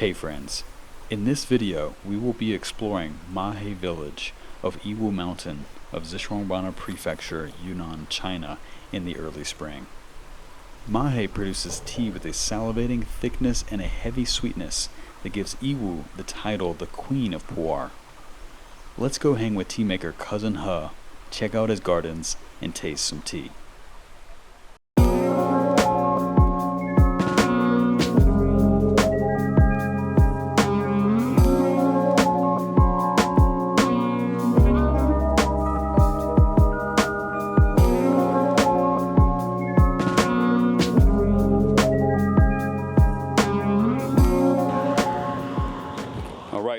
Hey friends, in this video we will be exploring Mahei Village of Yiwu Mountain of Zhejiang Prefecture, Yunnan, China in the early spring. Mahei produces tea with a salivating thickness and a heavy sweetness that gives Yiwu the title the Queen of Pu'er. Let's go hang with tea maker Cousin He, check out his gardens, and taste some tea.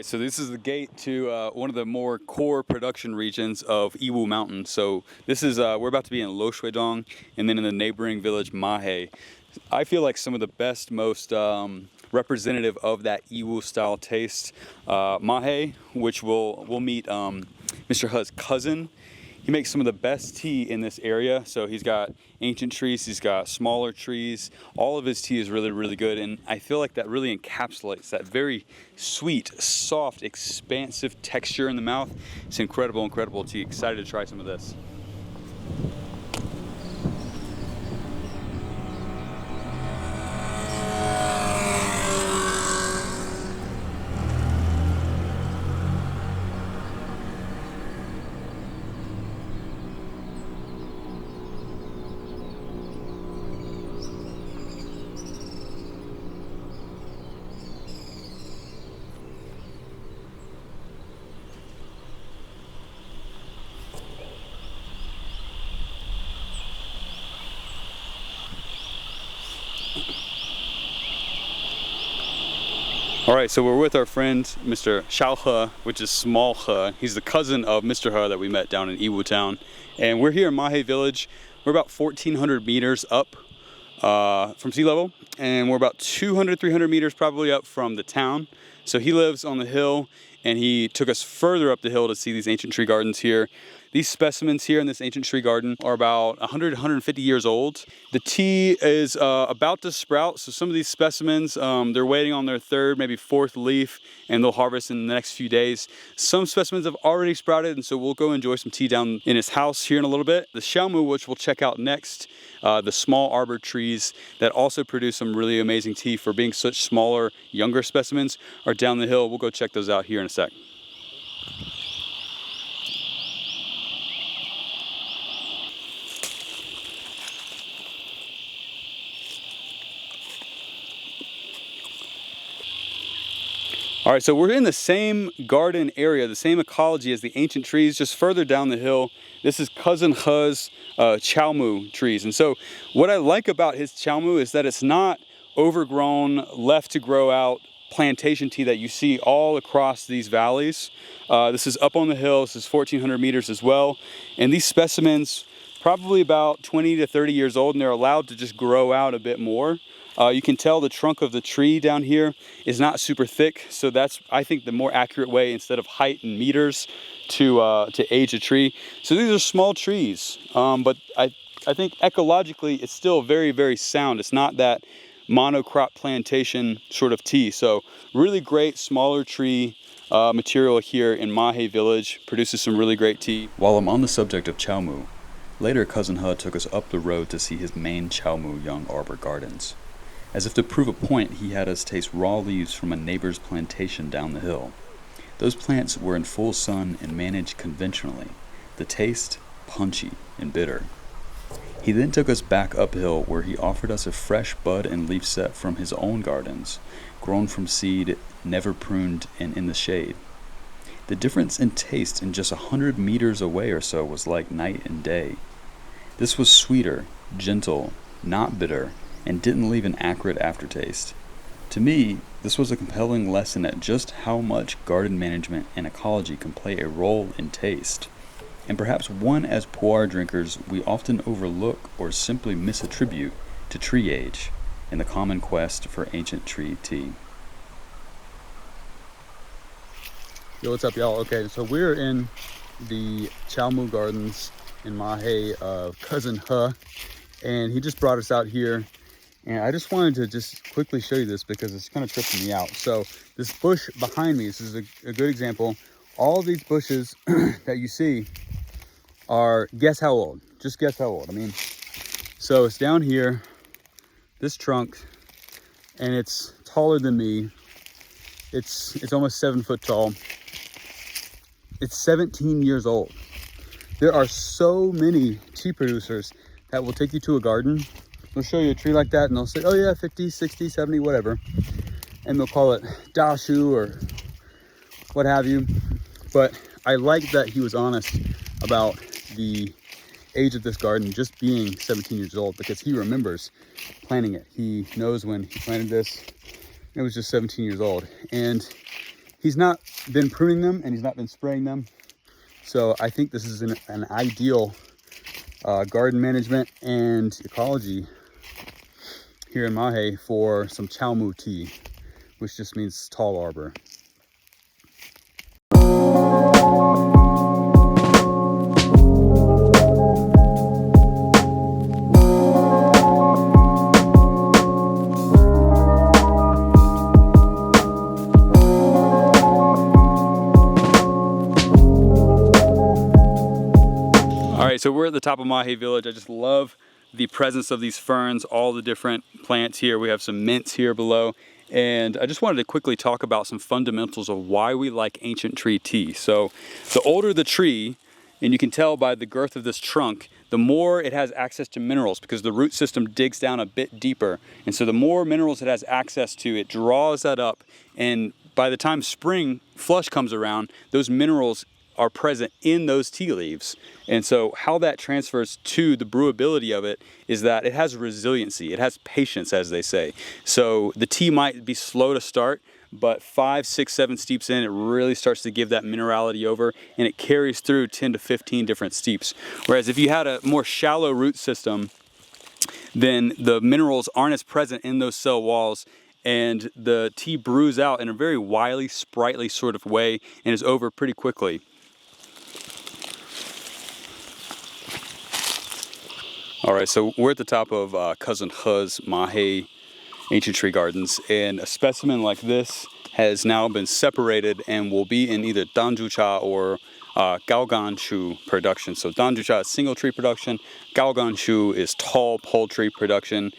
So this is the gate to one of the more core production regions of Yiwu Mountain. So this is, we're about to be in Loshuidong and then in the neighboring village Mahei. I feel like some of the best, most representative of that Yiwu style taste. Mahei, which we'll meet Mr. He's cousin. He makes some of the best tea in this area. So he's got ancient trees, he's got smaller trees. All of his tea is really, really good. And I feel like that really encapsulates that very sweet, soft, expansive texture in the mouth. It's incredible, incredible tea. Excited to try some of this. All right, so we're with our friend, Mr. Xiao He, which is Small He. He's the cousin of Mr. He that we met down in Yiwu Town. And we're here in Mahei Village. We're about 1,400 meters up from sea level. And we're about 200, 300 meters probably up from the town. So he lives on the hill, and he took us further up the hill to see these ancient tree gardens here. These specimens here in this ancient tree garden are about 100, 150 years old. The tea is about to sprout, so some of these specimens, they're waiting on their third, maybe fourth leaf, and they'll harvest in the next few days. Some specimens have already sprouted, and so we'll go enjoy some tea down in his house here in a little bit. The qiaomu, which we'll check out next, the small arbor trees that also produce some really amazing tea for being such smaller, younger specimens, are down the hill. We'll go check those out here in a sec. All right, so we're in the same garden area, the same ecology as the ancient trees, just further down the hill. This is Cousin He's qiaomu trees. And so what I like about his qiaomu is that it's not overgrown, left to grow out plantation tea that you see all across these valleys. This is up on the hill. This is 1,400 meters as well. And these specimens, probably about 20 to 30 years old, and they're allowed to just grow out a bit more. You can tell the trunk of the tree down here is not super thick, so that's, I think, the more accurate way instead of height and meters to age a tree. So these are small trees, but I think ecologically it's still very, very sound. It's not that monocrop plantation sort of tea. So really great smaller tree material here in Mahei Village, produces some really great tea. While I'm on the subject of qiaomu, later Cousin He took us up the road to see his main qiaomu young arbor gardens. As if to prove a point, he had us taste raw leaves from a neighbor's plantation down the hill. Those plants were in full sun and managed conventionally. The taste, punchy and bitter. He then took us back uphill where he offered us a fresh bud and leaf set from his own gardens, grown from seed, never pruned, and in the shade. The difference in taste in just 100 meters away or so was like night and day. This was sweeter, gentle, not bitter, and didn't leave an acrid aftertaste. To me, this was a compelling lesson at just how much garden management and ecology can play a role in taste, and perhaps one as Pu'er drinkers we often overlook or simply misattribute to tree age in the common quest for ancient tree tea. Yo, what's up, y'all? Okay, so we're in the qiaomu gardens in Mahei of Cousin He, and he just brought us out here And I just wanted to just quickly show you this because it's kind of tripping me out. So this bush behind me, this is a good example. All these bushes that you see are, guess how old? Just guess how old. I mean, so it's down here, this trunk, and it's taller than me. It's almost 7 foot tall. It's 17 years old. There are so many tea producers that will take you to a garden. They'll show you a tree like that and they'll say, oh yeah, 50, 60, 70, whatever. And they'll call it dashu or what have you. But I like that he was honest about the age of this garden just being 17 years old, because he remembers planting it. He knows when he planted this. It was just 17 years old. And he's not been pruning them and he's not been spraying them. So I think this is an ideal garden management and ecology here in Mahei for some qiaomu tea, which just means tall arbor. All right, so we're at the top of Mahei Village. I just love the presence of these ferns, all the different plants here. We have some mints here below. And I just wanted to quickly talk about some fundamentals of why we like ancient tree tea. So the older the tree, and you can tell by the girth of this trunk, the more it has access to minerals, because the root system digs down a bit deeper. And so the more minerals it has access to, it draws that up. And by the time spring flush comes around, those minerals are present in those tea leaves. And so how that transfers to the brewability of it is that it has resiliency, it has patience, as they say. So the tea might be slow to start, but 5, 6, 7 steeps in, it really starts to give that minerality over, and it carries through 10 to 15 different steeps. Whereas if you had a more shallow root system, then the minerals aren't as present in those cell walls, and the tea brews out in a very wily, sprightly sort of way and is over pretty quickly. All right, so we're at the top of Cousin He's Mahei Ancient Tree Gardens, and a specimen like this has now been separated and will be in either danjucha or gaoganshu production. So danjucha is single tree production, gaoganshu is tall poultry production.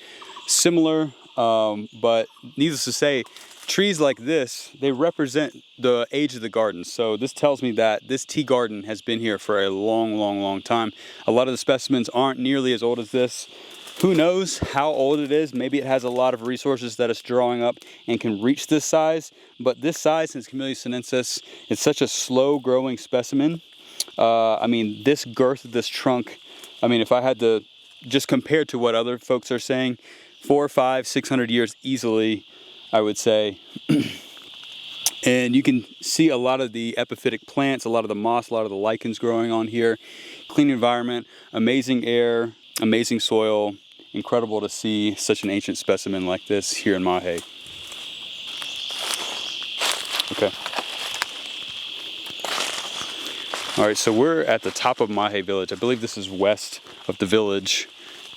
Similar, but needless to say, trees like this, they represent the age of the garden. So this tells me that this tea garden has been here for a long, long, long time. A lot of the specimens aren't nearly as old as this. Who knows how old it is? Maybe it has a lot of resources that it's drawing up and can reach this size. But this size, since Camellia sinensis, it's such a slow growing specimen. I mean, this girth of this trunk, I mean, if I had to just compare to what other folks are saying, 400, 500, 600 years easily, I would say. And you can see a lot of the epiphytic plants, a lot of the moss, a lot of the lichens growing on here. Clean environment, amazing air, amazing soil. Incredible to see such an ancient specimen like this here in Mahei. Okay. All right, so we're at the top of Mahei Village. I believe this is west of the village,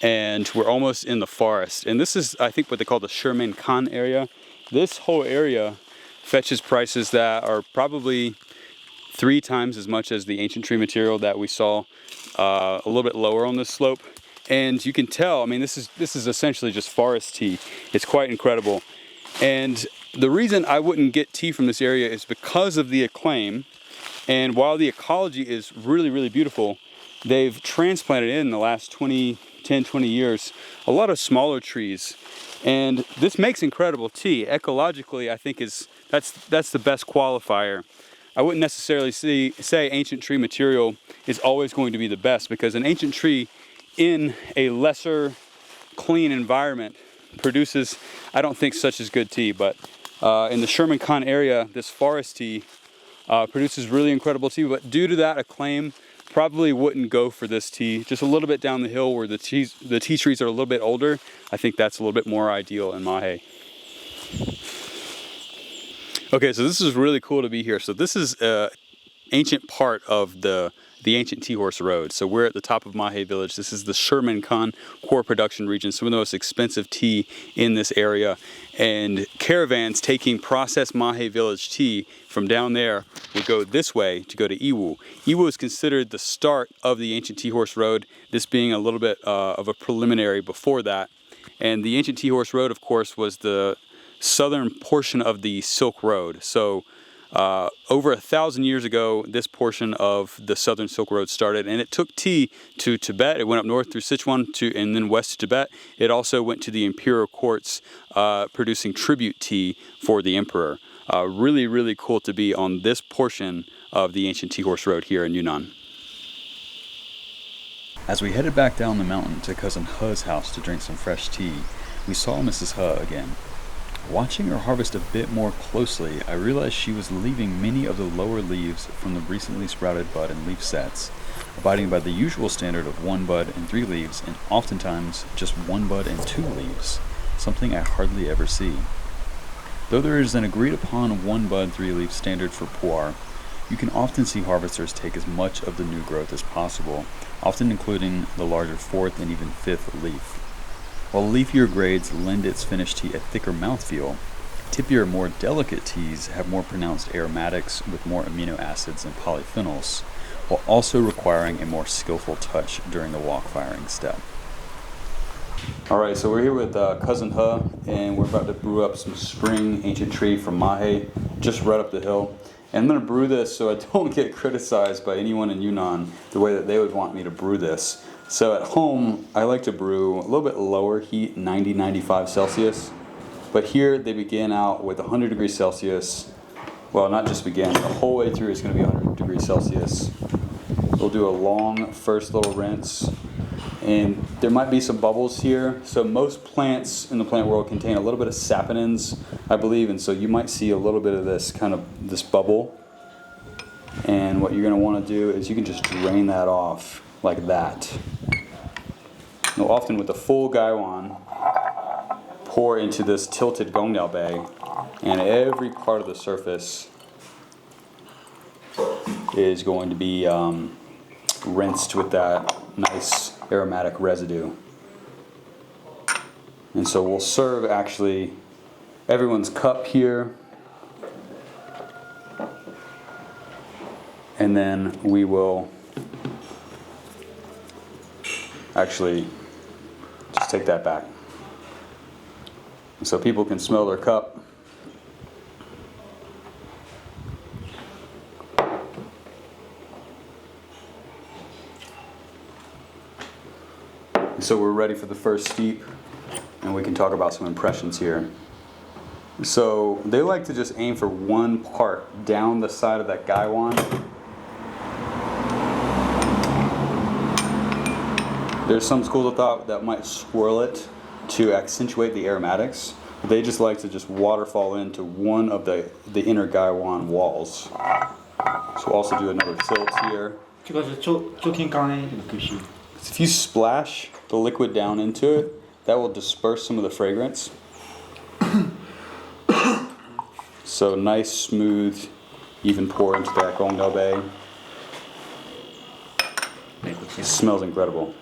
and we're almost in the forest. And this is, I think, what they call the Shimenkan area. This whole area fetches prices that are probably 3 times as much as the ancient tree material that we saw a little bit lower on this slope. And you can tell, I mean, this is essentially just forest tea. It's quite incredible. And the reason I wouldn't get tea from this area is because of the acclaim. And while the ecology is really, really beautiful, they've transplanted in the last 10, 20 years, a lot of smaller trees. And this makes incredible tea. Ecologically, I think that's the best qualifier. I wouldn't necessarily say ancient tree material is always going to be the best, because an ancient tree in a lesser clean environment produces, I don't think, such as good tea. But in the Shimenkan area, this forest tea produces really incredible tea. But due to that acclaim, probably wouldn't go for this tea. Just a little bit down the hill where the tea trees are a little bit older, I think that's a little bit more ideal in Mahei. Okay, so this is really cool to be here. So this is an ancient part of the the ancient tea horse road. So we're at the top of Mahei Village. This is the Shimenkan core production region, some of the most expensive tea in this area. And caravans taking processed Mahei Village tea from down there would go this way to go to Yiwu. Yiwu is considered the start of the ancient tea horse road, this being a little bit of a preliminary before that. And the ancient tea horse road, of course, was the southern portion of the Silk Road. So over 1,000 years ago, this portion of the southern Silk Road started, and it took tea to Tibet. It went up north through Sichuan and then west to Tibet. It also went to the imperial courts, producing tribute tea for the emperor. Really, really cool to be on this portion of the ancient tea horse road here in Yunnan. As we headed back down the mountain to Cousin He's house to drink some fresh tea, we saw Mrs. He again. Watching her harvest a bit more closely, I realized she was leaving many of the lower leaves from the recently sprouted bud and leaf sets, abiding by the usual standard of 1 bud and 3 leaves, and oftentimes just 1 bud and 2 leaves, something I hardly ever see. Though there is an agreed upon 1 bud 3 leaf standard for Pu'er, you can often see harvesters take as much of the new growth as possible, often including the larger 4th and even 5th leaf. While leafier grades lend its finished tea a thicker mouthfeel, tippier, more delicate teas have more pronounced aromatics with more amino acids and polyphenols, while also requiring a more skillful touch during the wok firing step. Alright, so we're here with Cousin He, and we're about to brew up some spring ancient tree from Mahei, just right up the hill. And I'm going to brew this so I don't get criticized by anyone in Yunnan the way that they would want me to brew this. So at home, I like to brew a little bit lower heat, 90-95 Celsius. But here they begin out with 100 degrees Celsius. Well, not just begin, the whole way through is going to be 100 degrees Celsius. We'll do a long first little rinse. And there might be some bubbles here. So most plants in the plant world contain a little bit of saponins, I believe. And so you might see a little bit of this bubble. And what you're going to want to do is you can just drain that off like that. Now, often with the full gaiwan, pour into this tilted gongniao bag, and every part of the surface is going to be rinsed with that nice aromatic residue. And so we'll serve actually everyone's cup here, and then we will actually just take that back. So people can smell their cup. So we're ready for the first steep, and we can talk about some impressions here. So they like to just aim for 1 part down the side of that gaiwan. There's some schools of thought that might swirl it to accentuate the aromatics. They just like to just waterfall into one of the inner gaiwan walls. So we'll also do another tilt here. If you splash the liquid down into it, that will disperse some of the fragrance. So nice, smooth, even pour into that gongniao bay. It smells incredible.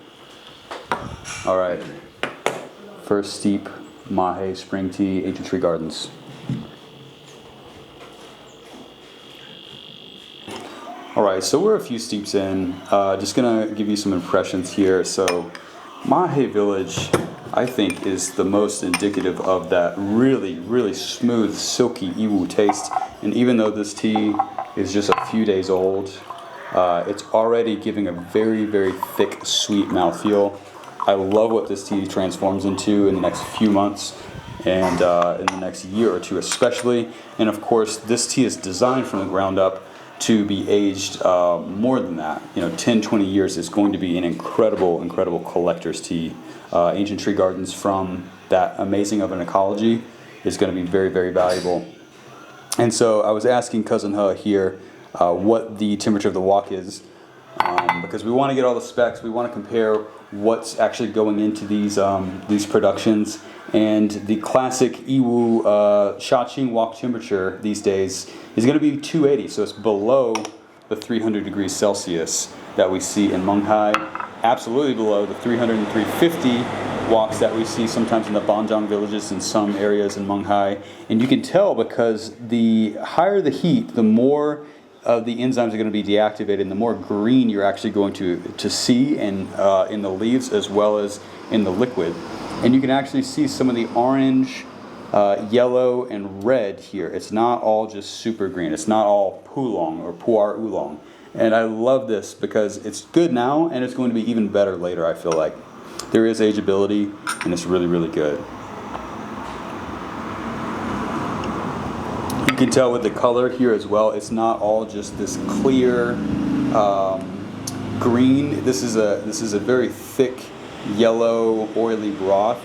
All right, first steep, Mahei Spring Tea, Ancient Tree Gardens. All right, so we're a few steeps in. Just gonna give you some impressions here. So Mahei Village, I think, is the most indicative of that really, really smooth, silky Yiwu taste. And even though this tea is just a few days old, it's already giving a very, very thick, sweet mouthfeel. I love what this tea transforms into in the next few months and in the next year or two especially. And of course, this tea is designed from the ground up to be aged more than that. 10, 20 years is going to be an incredible, incredible collector's tea. Ancient Tree Gardens, from that amazing of an ecology, is going to be very, very valuable. And so I was asking Cousin He here what the temperature of the wok is, because we want to get all the specs. We want to compare what's actually going into these productions. And the classic Yiwu Shaqing wok temperature these days is going to be 280, so it's below the 300 degrees Celsius. that we see in Mahei, absolutely below the 300 and 350 woks that we see sometimes in the Lancang villages in some areas in Mahei. And you can tell because the higher the heat, the more of the enzymes are going to be deactivated, and the more green you're actually going to see in the leaves as well as in the liquid. And you can actually see some of the orange, yellow, and red here. It's not all just super green. It's not all Oolong or Pu'er oolong. And I love this because it's good now and it's going to be even better later, I feel like. There is ageability and it's really, really good. You can tell with the color here as well, it's not all just this clear green. This is a very thick yellow oily broth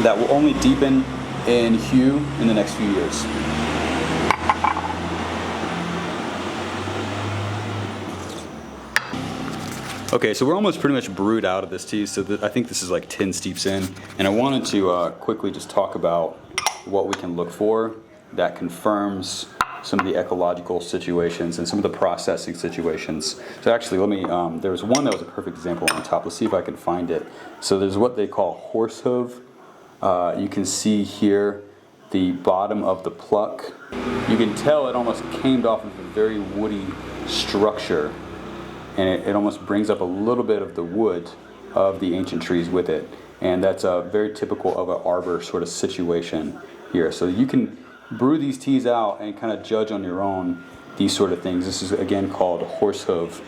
that will only deepen in hue in the next few years. Okay, so we're almost pretty much brewed out of this tea, so I think this is like 10 steeps in, and I wanted to quickly just talk about what we can look for that confirms some of the ecological situations and some of the processing situations. So actually, let me, there was one that was a perfect example on the top. Let's see if I can find it. So there's what they call horse hoof. You can see here the bottom of the pluck. You can tell it almost came off of a very woody structure, and it almost brings up a little bit of the wood of the ancient trees with it. And that's very typical of an arbor sort of situation here. So you can brew these teas out and kind of judge on your own these sort of things. This is again called horse hoof.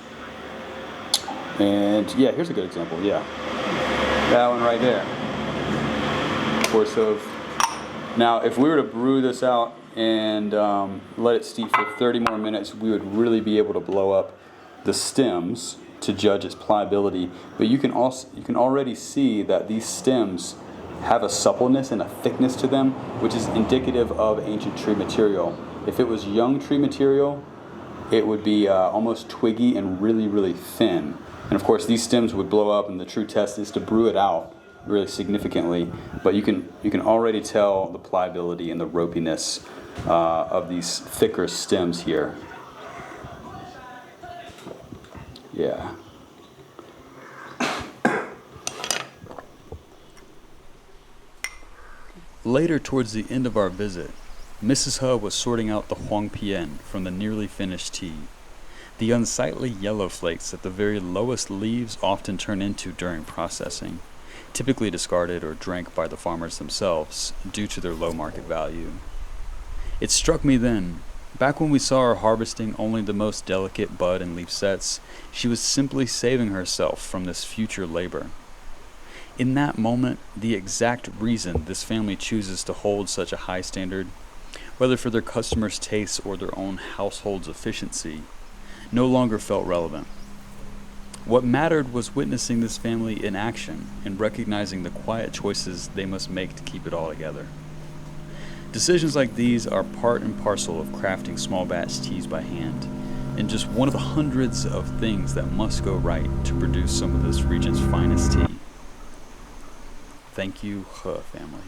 And yeah, here's a good example, yeah. That one right there, horse hoof. Now, if we were to brew this out and let it steep for 30 more minutes, we would really be able to blow up the stems to judge its pliability. But you can already see that these stems have a suppleness and a thickness to them, which is indicative of ancient tree material. If it was young tree material, it would be almost twiggy and really, really thin. And of course, these stems would blow up, and the true test is to brew it out really significantly. But you can already tell the pliability and the ropiness of these thicker stems here. Yeah. Later, towards the end of our visit, Mrs. He was sorting out the Huang Pian from the nearly finished tea, the unsightly yellow flakes that the very lowest leaves often turn into during processing, typically discarded or drank by the farmers themselves due to their low market value. It struck me then, back when we saw her harvesting only the most delicate bud and leaf sets, she was simply saving herself from this future labor. In that moment, the exact reason this family chooses to hold such a high standard, whether for their customers' tastes or their own household's efficiency, no longer felt relevant. What mattered was witnessing this family in action and recognizing the quiet choices they must make to keep it all together. Decisions like these are part and parcel of crafting small batch teas by hand, and just one of the hundreds of things that must go right to produce some of this region's finest tea. Thank you, He family.